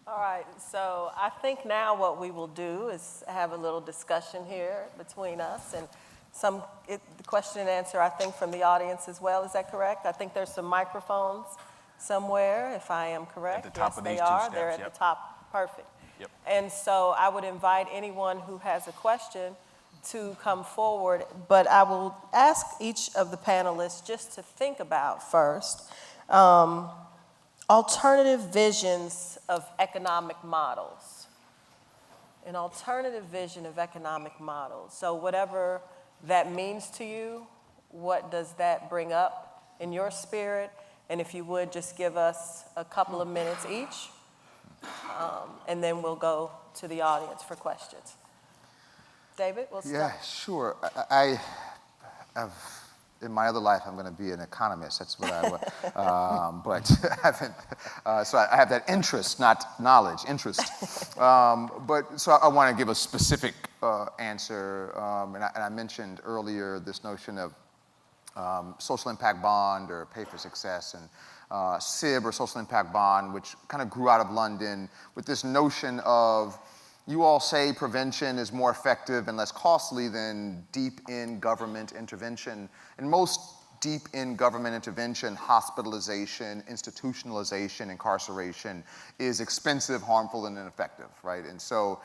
All right, so I think now what we will do is have a little discussion here between us and the question and answer, I think, from the audience as well. Is that correct? I think there's some microphones somewhere, if I am correct. At the top yes, of they these two are. steps, They're at yep. the top. Perfect. Yep. And so I would invite anyone who has a question to come forward, but I will ask each of the panelists just to think about first alternative visions of economic models. An alternative vision of economic models. So whatever that means to you, what does that bring up in your spirit? And if you would, just give us a couple of minutes each, and then we'll go to the audience for questions. David, we'll start. Yeah, sure. I in my other life, I'm going to be an economist. That's what but I haven't. So I have that interest, not knowledge, interest. But so I want to give a specific answer. And I mentioned earlier this notion of social impact bond or pay for success, and SIB or social impact bond, which kind of grew out of London with this notion of, you all say prevention is more effective and less costly than deep in government intervention. And most deep in government intervention, hospitalization, institutionalization, incarceration is expensive, harmful, and ineffective, right? And so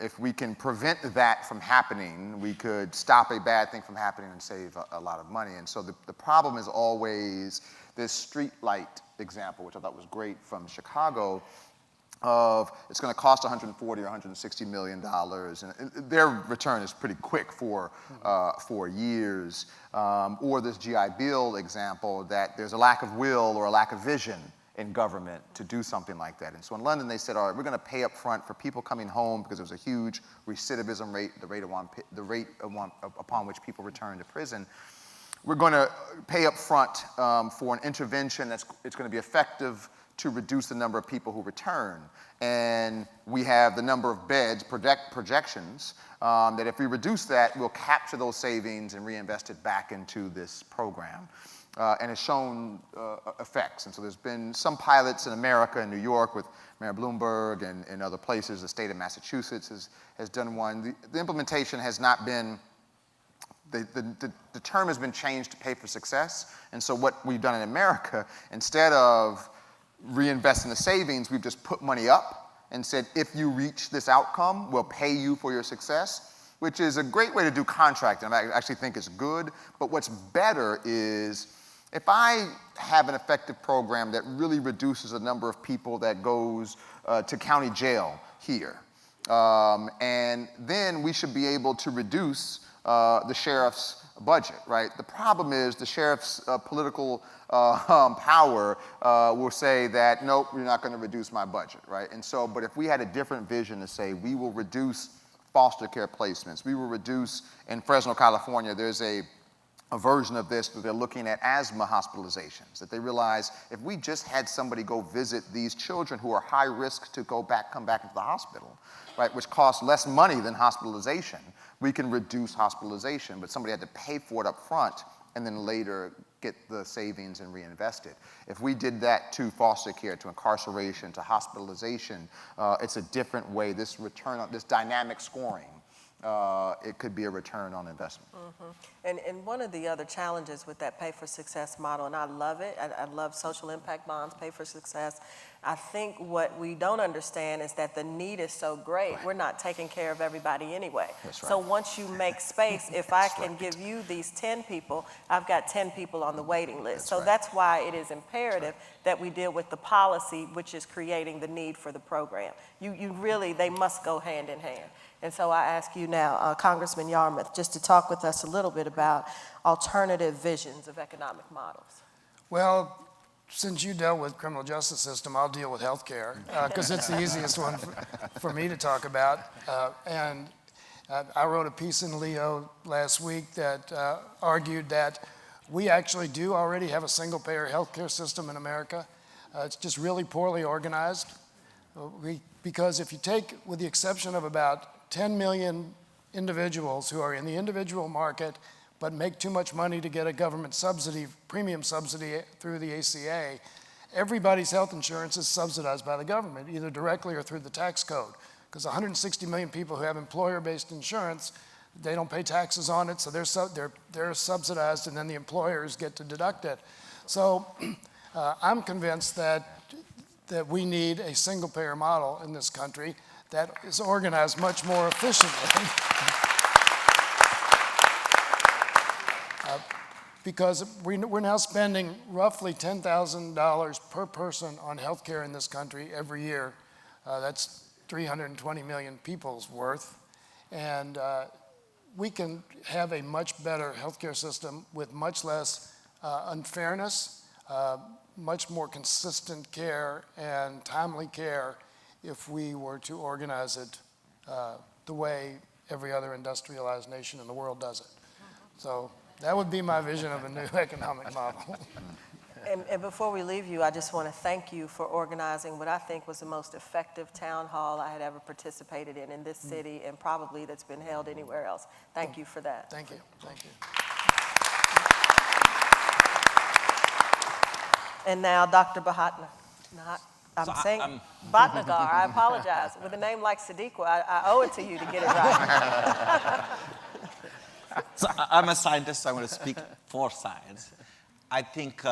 if we can prevent that from happening, we could stop a bad thing from happening and save a lot of money. And so the problem is always this street light example, which I thought was great from Chicago, of it's going to cost $140 or $160 million, and their return is pretty quick for 4 years. Or this GI Bill example, that there's a lack of will or a lack of vision in government to do something like that. And so in London, they said, all right, we're going to pay up front for people coming home because there was a huge recidivism rate, the rate upon which people return to prison. We're going to pay up front for an intervention it's going to be effective to reduce the number of people who return. And we have the number of beds, projections, that if we reduce that, we'll capture those savings and reinvest it back into this program. And it's shown effects. And so there's been some pilots in America and New York with Mayor Bloomberg and other places. The state of Massachusetts has done one. The implementation has not been, the term has been changed to pay for success. And so what we've done in America, instead of reinvesting the savings, we've just put money up and said, if you reach this outcome, we'll pay you for your success, which is a great way to do contracting. I actually think it's good. But what's better is if I have an effective program that really reduces the number of people that goes to county jail here, and then we should be able to reduce the sheriff's budget, right? The problem is the sheriff's political power will say that, nope, you're not going to reduce my budget, right? And so, but if we had a different vision to say, we will reduce foster care placements, we will reduce, in Fresno, California, there's a version of this that they're looking at asthma hospitalizations, that they realize if we just had somebody go visit these children who are high risk to come back into the hospital, right, which costs less money than hospitalization, we can reduce hospitalization, but somebody had to pay for it up front and then later get the savings and reinvest it. If we did that to foster care, to incarceration, to hospitalization, it's a different way. This return on, this dynamic scoring, it could be a return on investment. Mm-hmm. And one of the other challenges with that pay for success model, and I love it, I love social impact bonds, pay for success. I think what we don't understand is that the need is so great, we're not taking care of everybody anyway. That's right. So once you make space, if I can give you these 10 people, I've got 10 people on the waiting list. So that's why it is imperative that we deal with the policy, which is creating the need for the program. You really, they must go hand in hand. And so I ask you now, Congressman Yarmuth, just to talk with us a little bit about alternative visions of economic models. Well, since you dealt with criminal justice system, I'll deal with healthcare because it's the easiest one for me to talk about. I wrote a piece in Leo last week that argued that we actually do already have a single-payer healthcare system in America. It's just really poorly organized. Because if you take, with the exception of about 10 million individuals who are in the individual market but make too much money to get a government subsidy, premium subsidy through the ACA, everybody's health insurance is subsidized by the government, either directly or through the tax code. Because 160 million people who have employer-based insurance, they don't pay taxes on it, so they're subsidized, and then the employers get to deduct it. So I'm convinced that we need a single-payer model in this country that is organized much more efficiently. Because we're now spending roughly $10,000 per person on health care in this country every year. That's 320 million people's worth. And we can have a much better healthcare system with much less unfairness, much more consistent care and timely care if we were to organize it the way every other industrialized nation in the world does it. So that would be my vision of a new economic model. And before we leave you, I just want to thank you for organizing what I think was the most effective town hall I had ever participated in this city, and probably that's been held anywhere else. Thank you for that. Thank you. Thank you. And now, Dr. Bhatnagar. Bhatnagar, I apologize. With a name like Sadiqa, I owe it to you to get it right. So I'm a scientist, so I'm going to speak for science. I think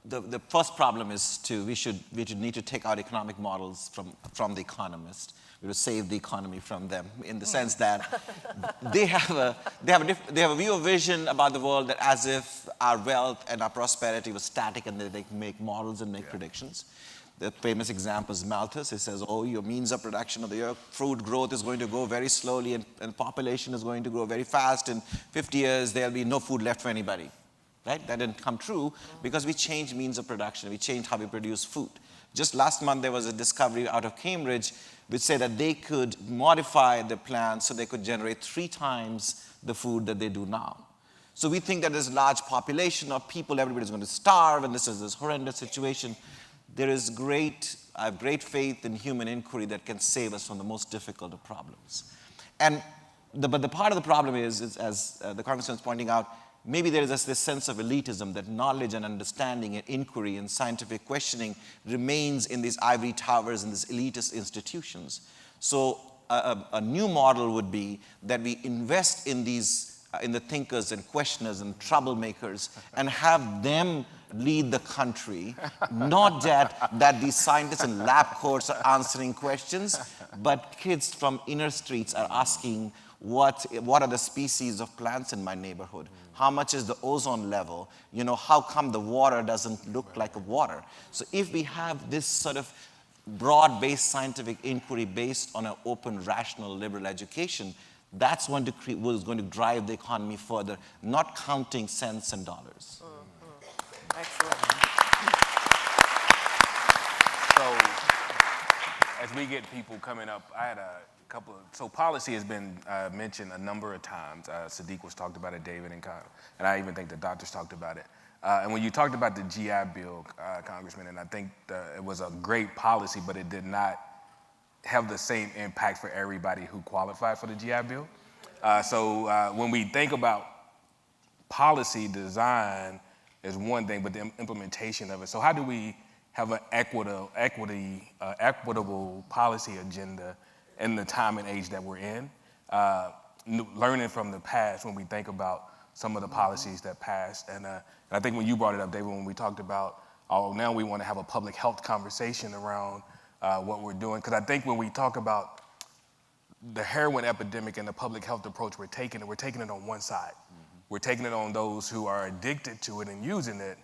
the first problem is we should need to take out economic models from the economists. We will save the economy from them, in the sense that they have a view of vision about the world that as if our wealth and our prosperity was static, and they can make models and make predictions. The famous example is Malthus. He says, oh, your means of production of the earth, food growth is going to go very slowly, and population is going to grow very fast. In 50 years, there'll be no food left for anybody. Right? That didn't come true because we changed means of production. We changed how we produce food. Just last month, there was a discovery out of Cambridge which said that they could modify the plants so they could generate 3 times the food that they do now. So we think that there's a large population of people, everybody's going to starve, and this is this horrendous situation. I have great faith in human inquiry that can save us from the most difficult of problems. But the part of the problem is as the Congressman is pointing out, maybe there is this sense of elitism, that knowledge and understanding and inquiry and scientific questioning remains in these ivory towers and these elitist institutions. So a new model would be that we invest in the thinkers and questioners and troublemakers and have them lead the country, not that these scientists in lab coats are answering questions, but kids from inner streets are asking, what are the species of plants in my neighborhood? How much is the ozone level? How come the water doesn't look like water? So if we have this sort of broad-based scientific inquiry based on an open, rational, liberal education, that's what's going to drive the economy further, not counting cents and dollars. Excellent. So as we get people coming up, I had so policy has been mentioned a number of times. Sadiq was talked about it, David, and I even think the doctors talked about it. And when you talked about the GI Bill, Congressman, and I think it was a great policy, but it did not have the same impact for everybody who qualified for the GI Bill. So when we think about policy design is one thing, but the implementation of it. So how do we have an equitable policy agenda in the time and age that we're in, learning from the past when we think about some of the policies that passed. And I think when you brought it up, David, when we talked about, now we want to have a public health conversation around what we're doing. Because I think when we talk about the heroin epidemic and the public health approach we're taking it on one side. We're taking it on those who are addicted to it and using it,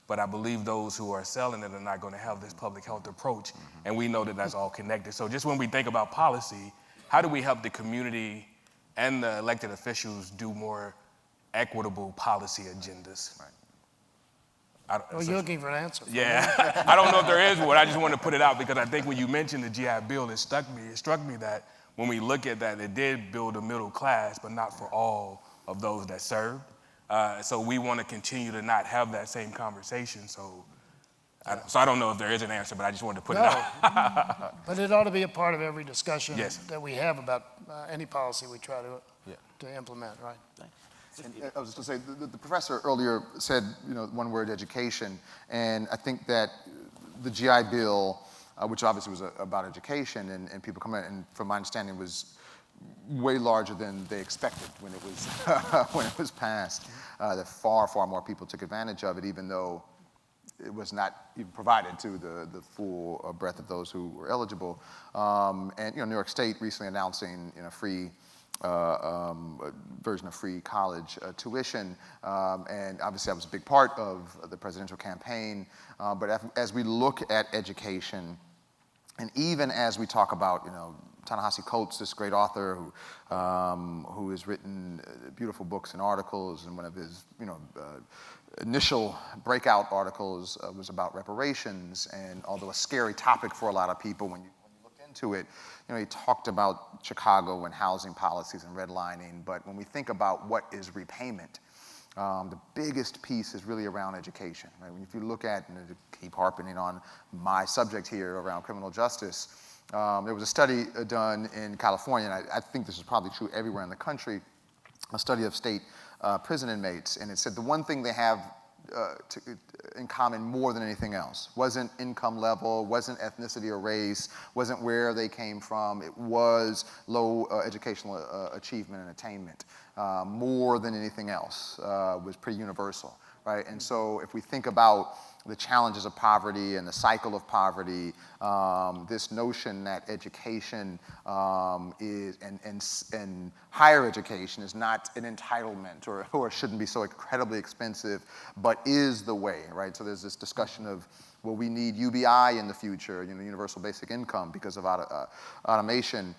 but I believe those who are selling it are not going to have this public health approach, and we know that that's all connected. So just when we think about policy, how do we help the community and the elected officials do more equitable policy agendas? Right. You're looking for an answer. Yeah, I don't know if there is one. I just wanted to put it out because I think when you mentioned the GI Bill, it struck me that when we look at that, it did build a middle class, but not for all of those that served. So we want to continue to not have that same conversation. So I don't know if there is an answer, but I just wanted to put it out. But it ought to be a part of every discussion Yes. that we have about any policy we try to implement, right? And I was just going to say, the professor earlier said, one word, education. And I think that the GI Bill, which obviously was about education, and people come in, and from my understanding was way larger than they expected when it was when it was passed. That far, far more people took advantage of it, even though it was not even provided to the full breadth of those who were eligible. And New York State recently announcing free version of free college tuition, and obviously that was a big part of the presidential campaign. But as we look at education, and even as we talk about, Ta-Nehisi Coates, this great author who has written beautiful books and articles, and one of his, initial breakout articles was about reparations, and although a scary topic for a lot of people, when you looked into it, he talked about Chicago and housing policies and redlining, but when we think about what is repayment, the biggest piece is really around education, right? If you look at, and to keep harping on my subject here around criminal justice, there was a study done in California, and I think this is probably true everywhere in the country, a study of state prison inmates, and it said the one thing they have in common more than anything else wasn't income level, wasn't ethnicity or race, wasn't where they came from, it was low educational achievement and attainment. More than anything else was pretty universal, right? And so if we think about the challenges of poverty and the cycle of poverty, this notion that education is, and higher education is not an entitlement or shouldn't be so incredibly expensive, but is the way, right? So there's this discussion of, well, we need UBI in the future, universal basic income because of automation.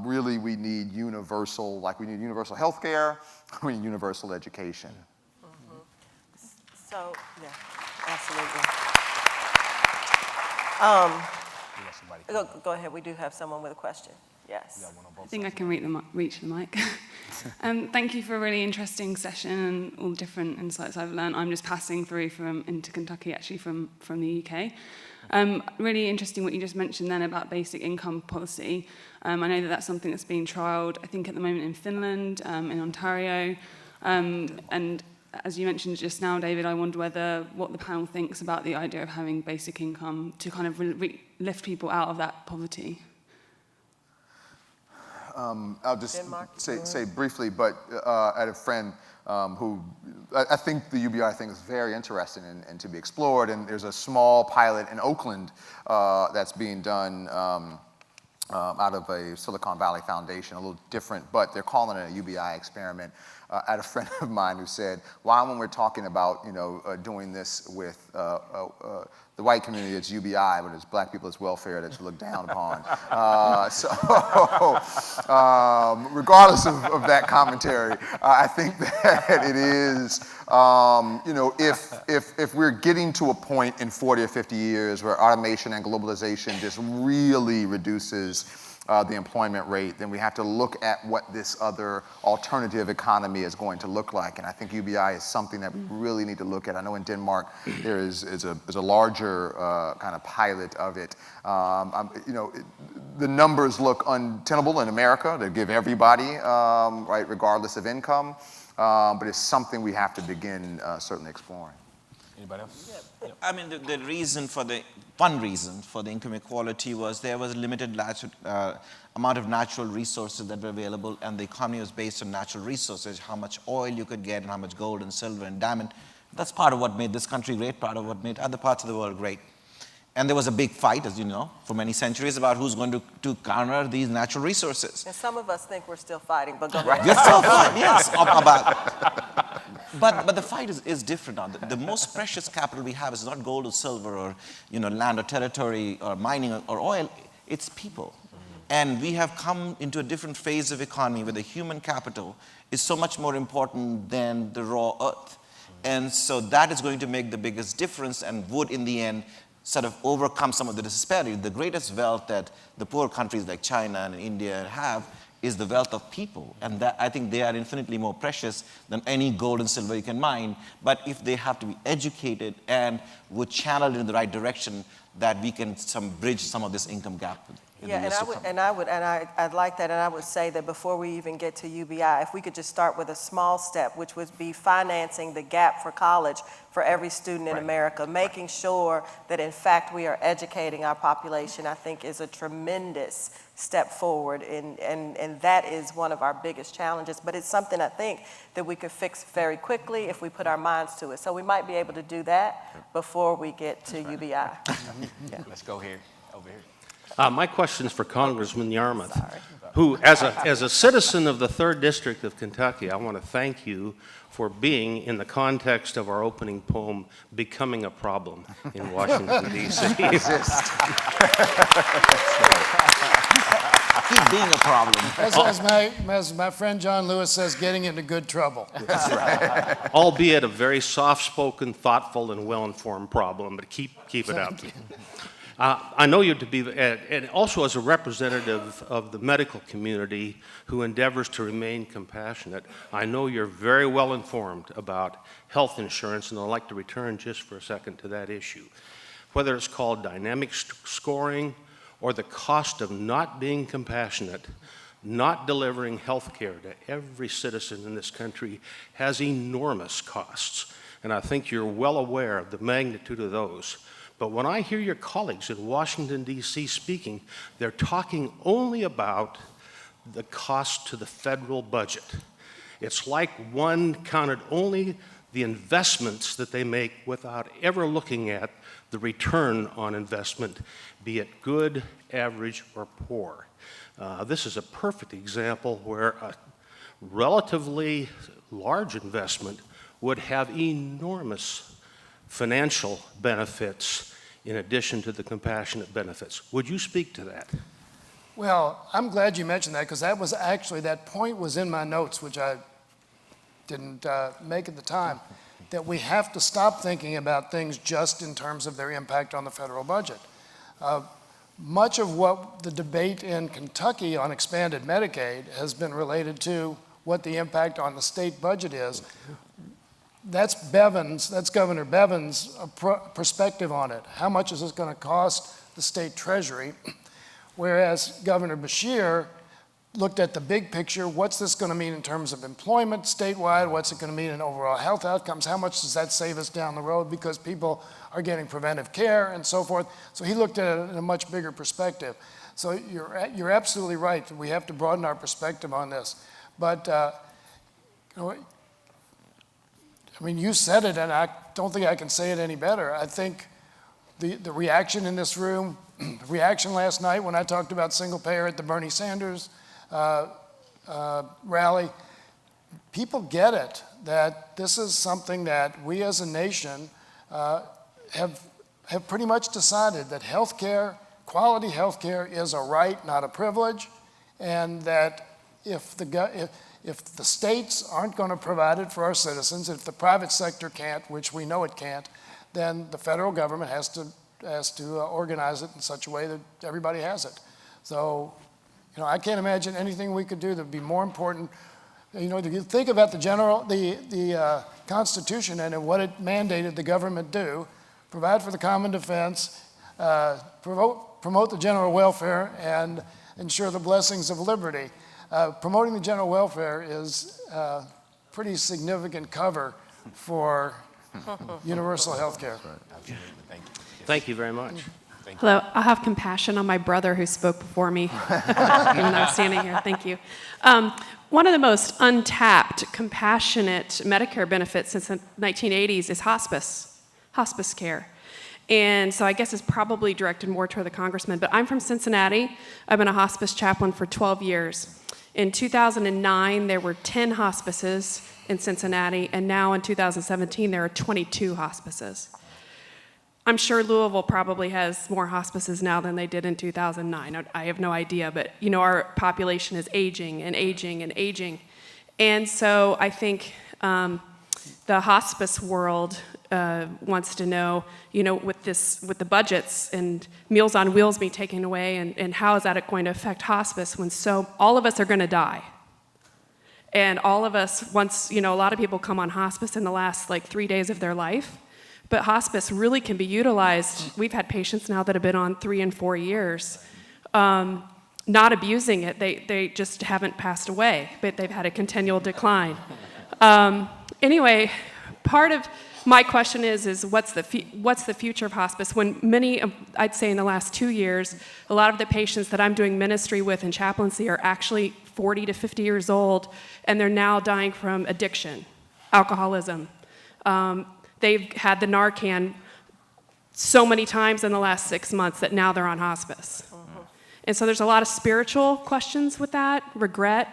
Really, we need universal, like we need universal health care, we need universal education. Mm-hmm. So, yeah. Absolutely. Go ahead. We do have someone with a question. Yes. I think I can reach the mic. Thank you for a really interesting session and all the different insights I've learned. I'm just passing through into Kentucky, actually, from the UK. Really interesting what you just mentioned then about basic income policy. I know that that's something that's being trialled, I think, at the moment in Finland, in Ontario, and as you mentioned just now, David, I wonder what the panel thinks about the idea of having basic income to kind of lift people out of that poverty. I'll just say briefly, but I had a friend who, I think the UBI thing is very interesting and to be explored, and there's a small pilot in Oakland that's being done out of a Silicon Valley foundation, a little different, but they're calling it a UBI experiment. I had a friend of mine who said, why when we're talking about, doing this with the white community, it's UBI, but it's black people, it's welfare that's looked down upon. Regardless of that commentary, I think that it is, if we're getting to a point in 40 or 50 years where automation and globalization just really reduces the employment rate, then we have to look at what this other alternative economy is going to look like. And I think UBI is something that we really need to look at. I know in Denmark there is a larger kind of pilot of it. The numbers look untenable in America to give everybody, right, regardless of income. But it's something we have to begin certainly exploring. Anybody else? Yeah. I mean, one reason for the income equality was there was a limited amount of natural resources that were available, and the economy was based on natural resources, how much oil you could get and how much gold and silver and diamond. That's part of what made this country great, part of what made other parts of the world great. And there was a big fight, as you know, for many centuries about who's going to garner these natural resources. And some of us think we're still fighting, but go ahead. We're still fighting, yes. But the fight is different now. The most precious capital we have is not gold or silver or land or territory or mining or oil. It's people. And we have come into a different phase of economy where the human capital is so much more important than the raw earth. And so that is going to make the biggest difference and would, in the end, sort of overcome some of the disparity. The greatest wealth that the poor countries like China and India have is the wealth of people. And that, I think they are infinitely more precious than any gold and silver you can mine. But if they have to be educated and would channel it in the right direction, that we can bridge some of this income gap in the years to come. I'd like that, and I would say that before we even get to UBI, if we could just start with a small step, which would be financing the gap for college for every student in America, making sure that in fact we are educating our population, I think is a tremendous step forward, and that is one of our biggest challenges, but it's something I think that we could fix very quickly if we put our minds to it. So we might be able to do that before we get to UBI. Yeah. Let's go here, over here. My question is for Congressman Yarmuth, who, as a citizen of the 3rd District of Kentucky, I want to thank you for being, in the context of our opening poem, becoming a problem in Washington, D.C. Keep being a problem. As my friend John Lewis says, getting into good trouble. That's right. Albeit a very soft-spoken, thoughtful, and well-informed problem, but keep it up. I know you to be, and also as a representative of the medical community who endeavors to remain compassionate, I know you're very well informed about health insurance, and I'd like to return just for a second to that issue. Whether it's called dynamic scoring or the cost of not being compassionate, not delivering health care to every citizen in this country has enormous costs, and I think you're well aware of the magnitude of those. But when I hear your colleagues in Washington, D.C. speaking, they're talking only about the cost to the federal budget. It's like one counted only the investments that they make without ever looking at the return on investment, be it good, average, or poor. This is a perfect example where a relatively large investment would have enormous financial benefits in addition to the compassionate benefits. Would you speak to that? Well, I'm glad you mentioned that, because that point was in my notes, which I didn't make at the time, that we have to stop thinking about things just in terms of their impact on the federal budget. Much of what the debate in Kentucky on expanded Medicaid has been related to what the impact on the state budget is. That's Governor Bevin's perspective on it. How much is this going to cost the state treasury? Whereas Governor Beshear looked at the big picture. What's this going to mean in terms of employment statewide? What's it going to mean in overall health outcomes? How much does that save us down the road because people are getting preventive care and so forth? So he looked at it in a much bigger perspective. So you're absolutely right. We have to broaden our perspective on this. But you said it, and I don't think I can say it any better. I think the reaction in this room, the reaction last night when I talked about single payer at the Bernie Sanders rally, people get it, that this is something that we as a nation have pretty much decided that healthcare, quality healthcare, is a right, not a privilege, and that if the states aren't going to provide it for our citizens, if the private sector can't, which we know it can't, then the federal government has to organize it in such a way that everybody has it. So, I can't imagine anything we could do that would be more important. You think about the Constitution and what it mandated the government do: provide for the common defense, promote the general welfare, and ensure the blessings of liberty. Promoting the general welfare is a pretty significant cover for universal health care. Thank you very much. Hello, I have compassion on my brother who spoke before me, even though I'm standing here. Thank you. One of the most untapped, compassionate Medicare benefits since the 1980s is hospice care. And so I guess it's probably directed more toward the congressman, but I'm from Cincinnati. I've been a hospice chaplain for 12 years. In 2009, there were 10 hospices in Cincinnati, and now in 2017, there are 22 hospices. I'm sure Louisville probably has more hospices now than they did in 2009. I have no idea, but our population is aging and aging and aging. And so I think the hospice world wants to know, with the budgets and Meals on Wheels being taken away, and how is that going to affect hospice when all of us are going to die? And all of us, a lot of people come on hospice in the last 3 days of their life. But hospice really can be utilized. We've had patients now that have been on 3 and 4 years, not abusing it. They just haven't passed away, but they've had a continual decline. Anyway, part of my question is what's the future of hospice? When many, I'd say in the last 2 years, a lot of the patients that I'm doing ministry with in chaplaincy are actually 40 to 50 years old, and they're now dying from addiction, alcoholism. They've had the Narcan so many times in the last 6 months that now they're on hospice. And so there's a lot of spiritual questions with that, regret,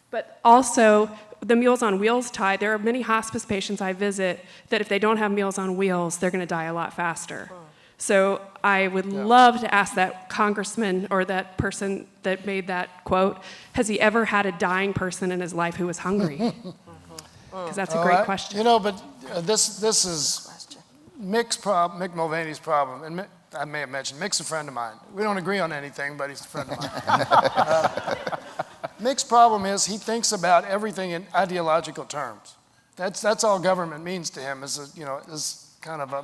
but also the Meals on Wheels tide. There are many hospice patients I visit that if they don't have Meals on Wheels, they're going to die a lot faster. So I would love to ask that congressman or that person that made that quote, has he ever had a dying person in his life who was hungry? Because that's a great question. You know, but this is Mick Mulvaney's problem. And I may have mentioned, Mick's a friend of mine. We don't agree on anything, but he's a friend of mine. Mick's problem is he thinks about everything in ideological terms. That's all government means to him, is kind of a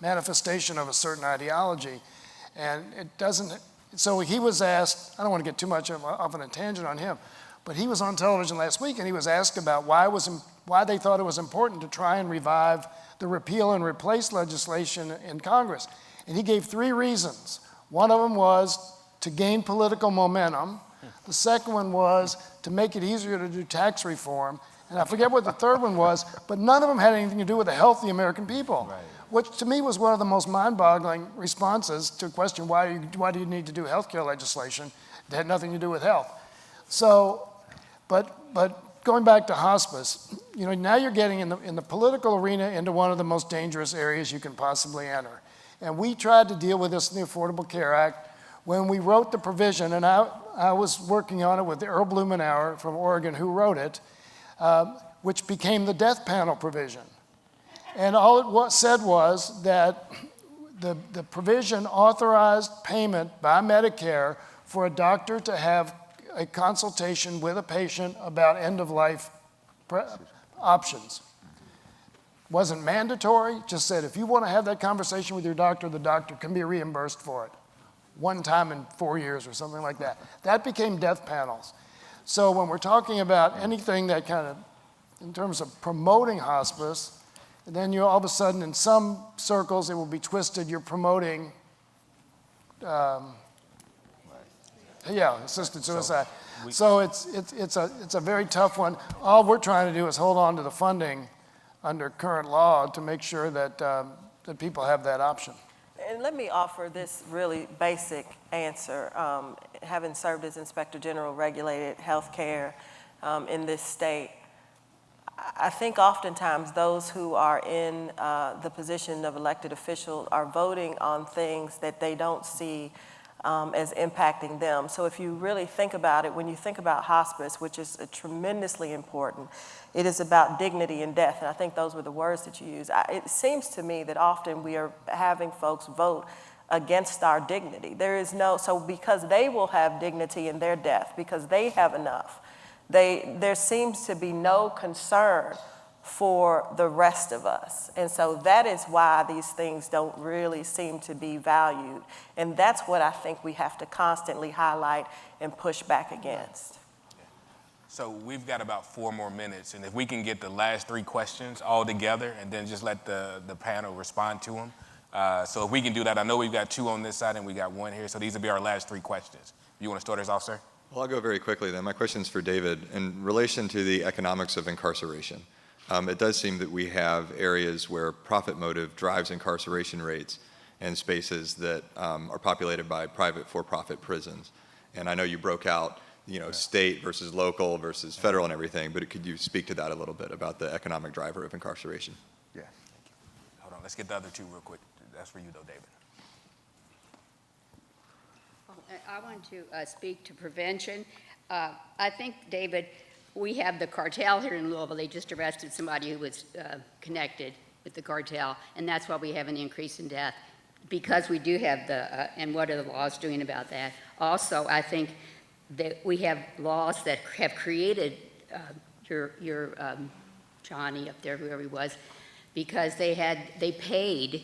manifestation of a certain ideology. And it doesn't, so he was asked, I don't want to get too much of a tangent on him, but he was on television last week and he was asked about why they thought it was important to try and revive the repeal and replace legislation in Congress. And he gave 3 reasons. One of them was to gain political momentum. The second one was to make it easier to do tax reform. And I forget what the third one was, but none of them had anything to do with the health of the American people, which to me was one of the most mind-boggling responses to a question, why do you need to do health care legislation? It had nothing to do with health. So, but going back to hospice, now you're getting in the political arena into one of the most dangerous areas you can possibly enter. And we tried to deal with this in the Affordable Care Act when we wrote the provision, and I was working on it with Earl Blumenauer from Oregon, who wrote it, which became the death panel provision. And all it said was that the provision authorized payment by Medicare for a doctor to have a consultation with a patient about end-of-life options. Wasn't mandatory, just said if you want to have that conversation with your doctor, the doctor can be reimbursed for it. One time in 4 years or something like that. That became death panels. So when we're talking about anything that kind of, in terms of promoting hospice, then you all of a sudden in some circles it will be twisted, you're promoting assisted suicide. So it's a very tough one. All we're trying to do is hold on to the funding under current law to make sure that that people have that option. And let me offer this really basic answer. Having served as Inspector General regulated healthcare in this state, I think oftentimes those who are in the position of elected official are voting on things that they don't see as impacting them. So if you really think about it, when you think about hospice, which is tremendously important, it is about dignity and death, and I think those were the words that you used. It seems to me that often we are having folks vote against our dignity. There is so because they will have dignity in their death, because they have enough, there seems to be no concern for the rest of us. And so that is why these things don't really seem to be valued. And that's what I think we have to constantly highlight and push back against. So we've got about 4 more minutes, and if we can get the last 3 questions all together and then just let the panel respond to them. So if we can do that, I know we've got 2 on this side and we got 1 here, so these will be our last 3 questions. You want to start us off, sir? Well, I'll go very quickly then. My question is for David. In relation to the economics of incarceration, it does seem that we have areas where profit motive drives incarceration rates and spaces that are populated by private for-profit prisons. And I know you broke out, state versus local versus federal and everything, but could you speak to that a little bit about the economic driver of incarceration? Yeah. Thank you. Hold on, let's get the other 2 real quick. That's for you though, David. I want to speak to prevention. I think, David, we have the cartel here in Louisville. They just arrested somebody who was connected with the cartel, and that's why we have an increase in death, because we do have and what are the laws doing about that? Also, I think that we have laws that have created your Johnny up there, whoever he was, because they paid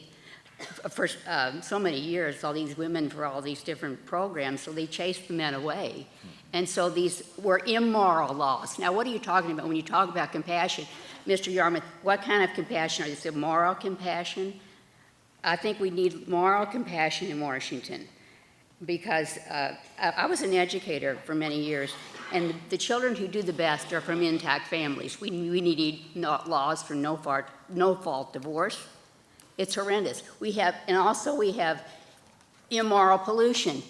for so many years, all these women for all these different programs, so they chased the men away. And so these were immoral laws. Now, what are you talking about when you talk about compassion? Mr. Yarmuth, what kind of compassion? Are you saying moral compassion? I think we need moral compassion in Washington, because I was an educator for many years, and the children who do the best are from intact families. We need laws for no-fault divorce. It's horrendous. We have immoral pollution.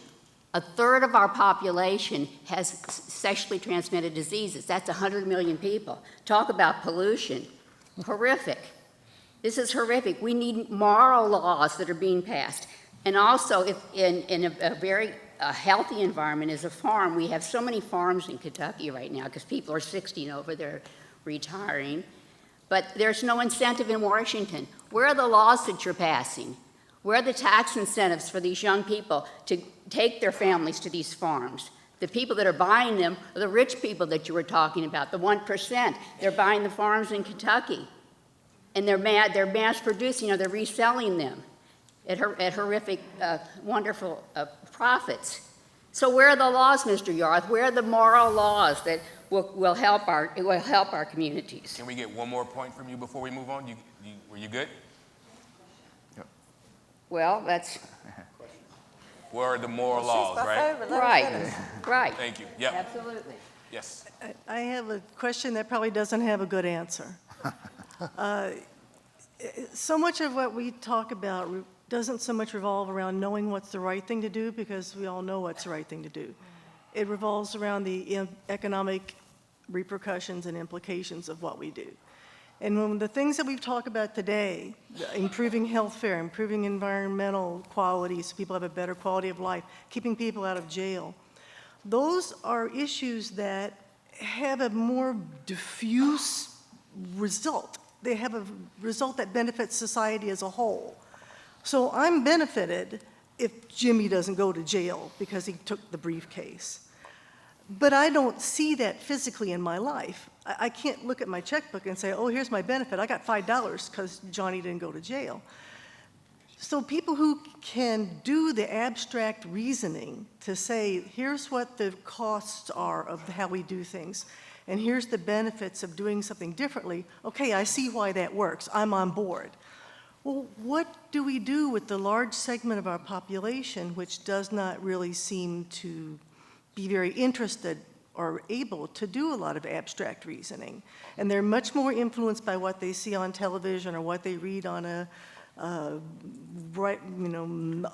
A third of our population has sexually transmitted diseases. That's 100 million people. Talk about pollution. Horrific. This is horrific. We need moral laws that are being passed. And also, if in a very healthy environment is a farm. We have so many farms in Kentucky right now because people are 60 and over, they're retiring. But there's no incentive in Washington. Where are the laws that you're passing? Where are the tax incentives for these young people to take their families to these farms? The people that are buying them are the rich people that you were talking about, the 1%. They're buying the farms in Kentucky. And they're mass producing, they're reselling them at horrific, wonderful profits. So where are the laws, Mr. Yarmuth? Where are the moral laws that will help our communities? Can we get one more point from you before we move on? Were you good? Well, that's... Where are the moral laws, right? Right. Thank you. Yep. Absolutely. Yes. I have a question that probably doesn't have a good answer. So much of what we talk about doesn't so much revolve around knowing what's the right thing to do, because we all know what's the right thing to do. It revolves around the economic repercussions and implications of what we do. And when the things that we've talked about today, improving health care, improving environmental quality so people have a better quality of life, keeping people out of jail, those are issues that have a more diffuse result. They have a result that benefits society as a whole. So I'm benefited if Jimmy doesn't go to jail because he took the briefcase. But I don't see that physically in my life. I can't look at my checkbook and say, oh, here's my benefit. I got $5 because Johnny didn't go to jail. So people who can do the abstract reasoning to say, here's what the costs are of how we do things, and here's the benefits of doing something differently. Okay, I see why that works. I'm on board. Well, what do we do with the large segment of our population which does not really seem to be very interested or able to do a lot of abstract reasoning? And they're much more influenced by what they see on television or what they read on a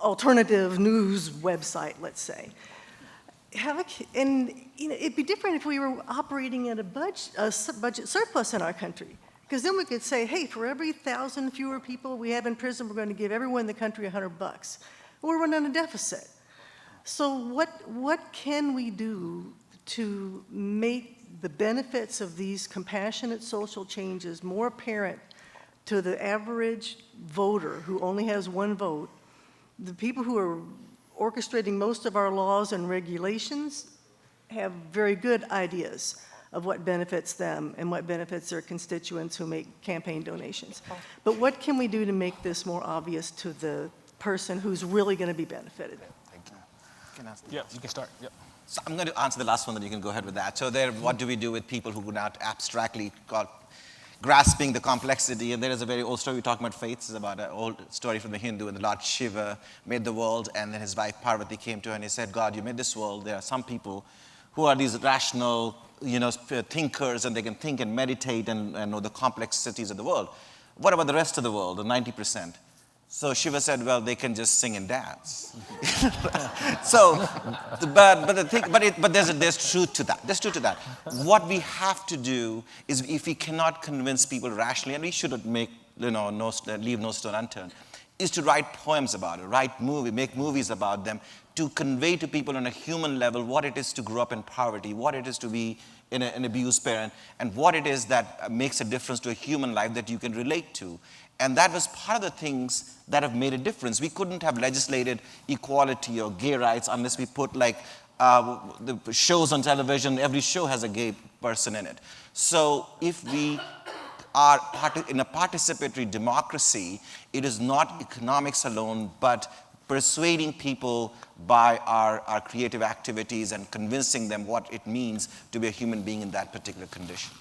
alternative news website, let's say. It'd be different if we were operating at a budget surplus in our country, because then we could say, hey, for every 1,000 fewer people we have in prison, we're going to give everyone in the country $100. We're running a deficit. So what can we do to make the benefits of these compassionate social changes more apparent to the average voter who only has one vote? The people who are orchestrating most of our laws and regulations have very good ideas of what benefits them and what benefits their constituents who make campaign donations. But what can we do to make this more obvious to the person who's really going to be benefited? Yeah, you can start. Yep. So I'm going to answer the last one, then you can go ahead with that. So what do we do with people who are not abstractly grasping the complexity? And there is a very old story we talk about faiths. It's about an old story from the Hindu, and the Lord Shiva made the world, and then his wife Parvati came to him and he said, God, you made this world. There are some people who are these rational, thinkers, and they can think and meditate and know the complexities of the world. What about the rest of the world, the 90%? So Shiva said, well, they can just sing and dance. But there's truth to that. There's truth to that. What we have to do is, if we cannot convince people rationally, and we shouldn't leave no stone unturned, is to write poems about it, make movies about them, to convey to people on a human level what it is to grow up in poverty, what it is to be an abused parent, and what it is that makes a difference to a human life that you can relate to. And that was part of the things that have made a difference. We couldn't have legislated equality or gay rights unless we put the shows on television, every show has a gay person in it. So if we in a participatory democracy, it is not economics alone, but persuading people by our creative activities and convincing them what it means to be a human being in that particular condition.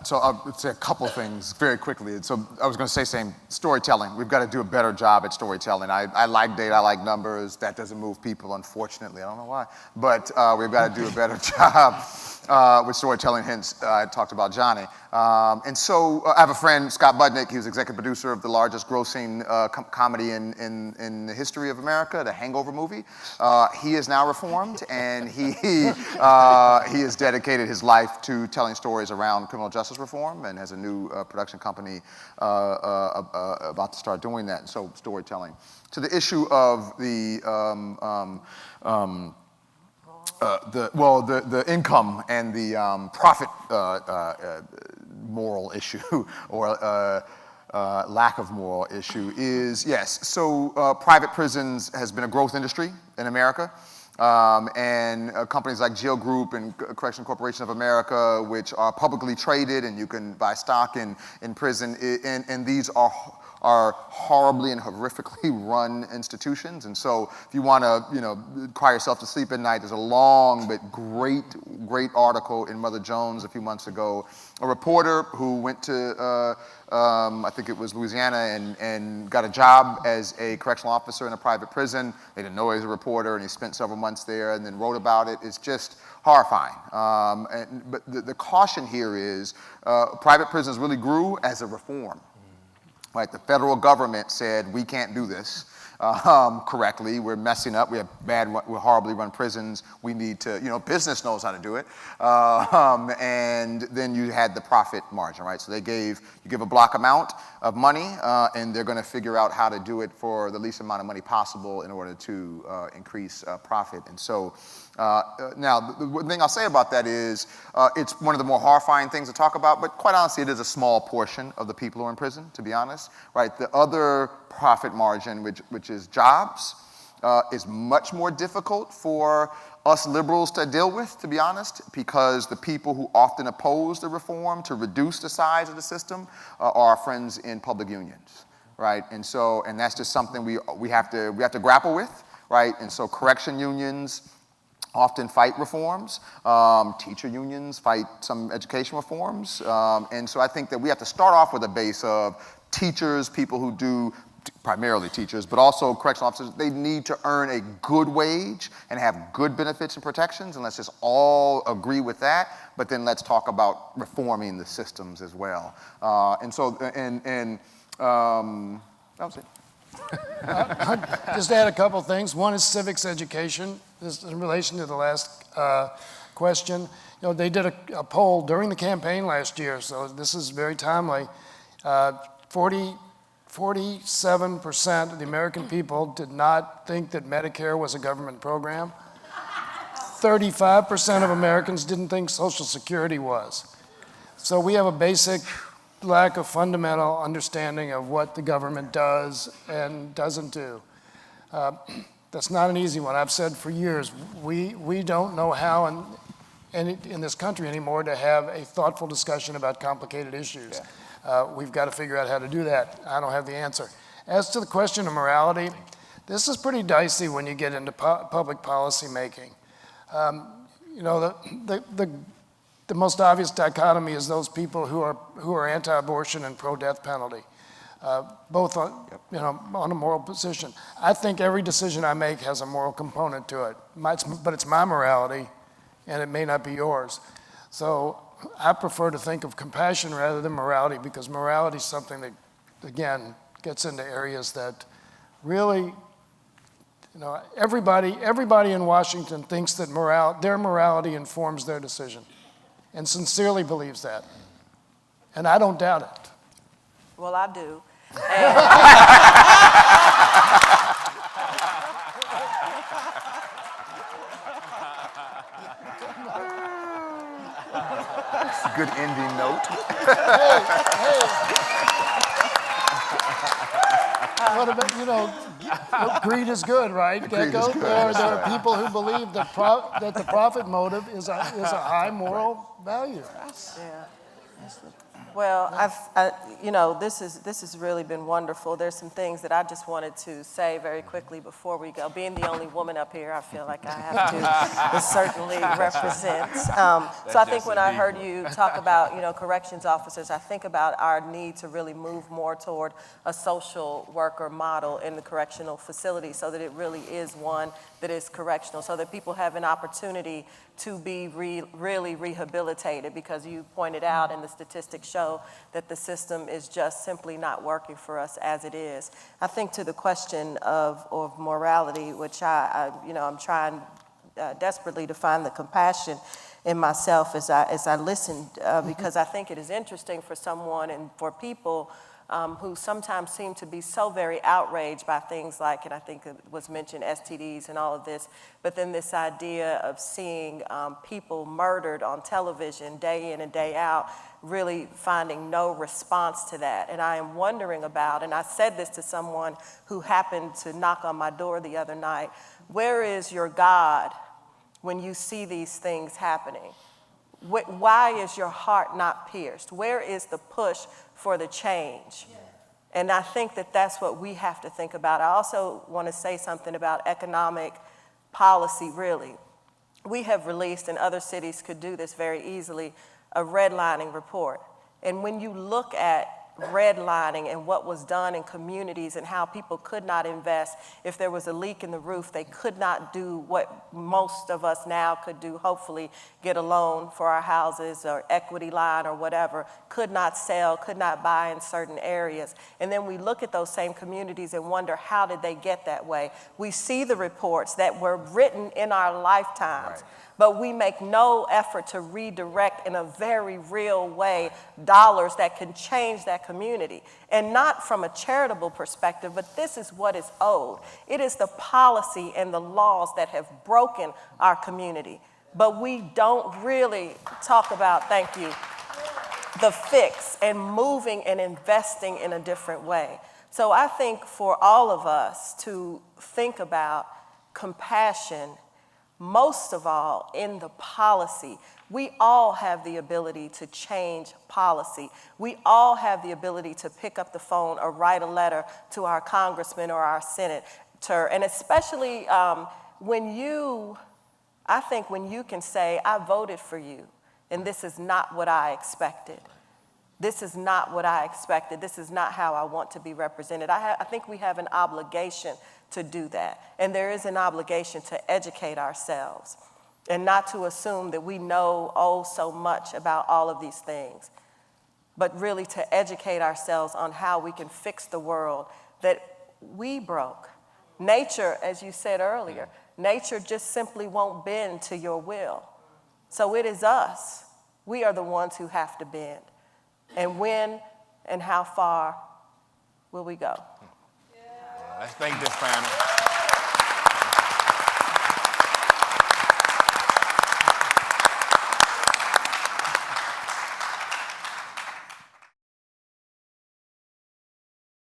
So I'll say a couple things very quickly. So I was going to say same storytelling. We've got to do a better job at storytelling. I like data, I like numbers. That doesn't move people, unfortunately. I don't know why. But we've got to do a better job with storytelling, hence I talked about Johnny. And so I have a friend, Scott Budnick. He was executive producer of the largest grossing comedy in the history of America, the Hangover movie. He is now reformed, and he has dedicated his life to telling stories around criminal justice reform and has a new production company about to start doing that, so storytelling. To the issue of the income and the profit moral issue or lack of moral issue is, yes, so private prisons has been a growth industry in America. And companies like Jail Group and Correctional Corporation of America, which are publicly traded and you can buy stock in prison, and these are horribly and horrifically run institutions. And so if you want to, cry yourself to sleep at night, there's a long but great article in Mother Jones a few months ago. A reporter who went to, I think it was Louisiana, and got a job as a correctional officer in a private prison. They didn't know he was a reporter, and he spent several months there and then wrote about it. It's just horrifying. But the caution here is private prisons really grew as a reform. Right, the federal government said, we can't do this correctly. We're messing up. We're horribly run prisons. We need to, business knows how to do it. And then you had the profit margin, right? So you give a block amount of money, and they're going to figure out how to do it for the least amount of money possible in order to increase profit. And so now, the one thing I'll say about that is it's one of the more horrifying things to talk about, but quite honestly, it is a small portion of the people who are in prison, to be honest, right? The other profit margin, which is jobs, is much more difficult for us liberals to deal with, to be honest, because the people who often oppose the reform to reduce the size of the system are our friends in public unions, right? And so, and that's just something we have to grapple with, right? And so correction unions often fight reforms. Teacher unions fight some education reforms. And so I think that we have to start off with a base of teachers, people who do, primarily teachers, but also correctional officers, they need to earn a good wage and have good benefits and protections, and let's just all agree with that, but then let's talk about reforming the systems as well. That was it. Just add a couple things. One is civics education. This in relation to the last question. They did a poll during the campaign last year, so this is very timely. 47% of the American people did not think that Medicare was a government program. 35% of Americans didn't think Social Security was. So we have a basic lack of fundamental understanding of what the government does and doesn't do. That's not an easy one. I've said for years, we don't know how in this country anymore to have a thoughtful discussion about complicated issues. Yeah. We've got to figure out how to do that. I don't have the answer. As to the question of morality, this is pretty dicey when you get into public policy making. The most obvious dichotomy is those people who are anti-abortion and pro-death penalty, both on a moral position. I think every decision I make has a moral component to it, but it's my morality, and it may not be yours. So I prefer to think of compassion rather than morality, because morality is something that, again, gets into areas that really, everybody in Washington thinks that their morality informs their decision, and sincerely believes that. And I don't doubt it. Well, I do. Good ending note. What about, greed is good, right, Gecko? There are people who believe that the profit motive is a high moral value. Yeah. Well, this has really been wonderful. There's some things that I just wanted to say very quickly before we go. Being the only woman up here, I feel like I have to certainly represent. So I think when I heard you talk about, corrections officers, I think about our need to really move more toward a social worker model in the correctional facility so that it really is one that is correctional, so that people have an opportunity to be really rehabilitated, because you pointed out and the statistics show that the system is just simply not working for us as it is. I think to the question of morality, which I'm trying desperately to find the compassion in myself as I listened, because I think it is interesting for someone and for people who sometimes seem to be so very outraged by things like, and I think it was mentioned, STDs and all of this, but then this idea of seeing people murdered on television day in and day out, really finding no response to that. And I am wondering about, and I said this to someone who happened to knock on my door the other night, where is your God when you see these things happening? Why is your heart not pierced? Where is the push for the change? And I think that that's what we have to think about. I also want to say something about economic policy, really. We have released, and other cities could do this very easily, a redlining report. And when you look at redlining and what was done in communities and how people could not invest, if there was a leak in the roof, they could not do what most of us now could do, hopefully get a loan for our houses or equity line or whatever, could not sell, could not buy in certain areas. And then we look at those same communities and wonder, how did they get that way? We see the reports that were written in our lifetimes. Right. But we make no effort to redirect in a very real way dollars that can change that community. And not from a charitable perspective, but this is what is owed. It is the policy and the laws that have broken our community. But we don't really talk about, thank you, the fix and moving and investing in a different way. So I think for all of us to think about compassion, most of all, in the policy. We all have the ability to change policy. We all have the ability to pick up the phone or write a letter to our congressman or our senator. And especially when you can say, I voted for you, and this is not what I expected. This is not what I expected. This is not how I want to be represented. I think we have an obligation to do that. And there is an obligation to educate ourselves and not to assume that we know so much about all of these things, but really to educate ourselves on how we can fix the world that we broke. Nature, as you said earlier, nature just simply won't bend to your will. So it is us. We are the ones who have to bend. And when and how far will we go? Let's thank this panel.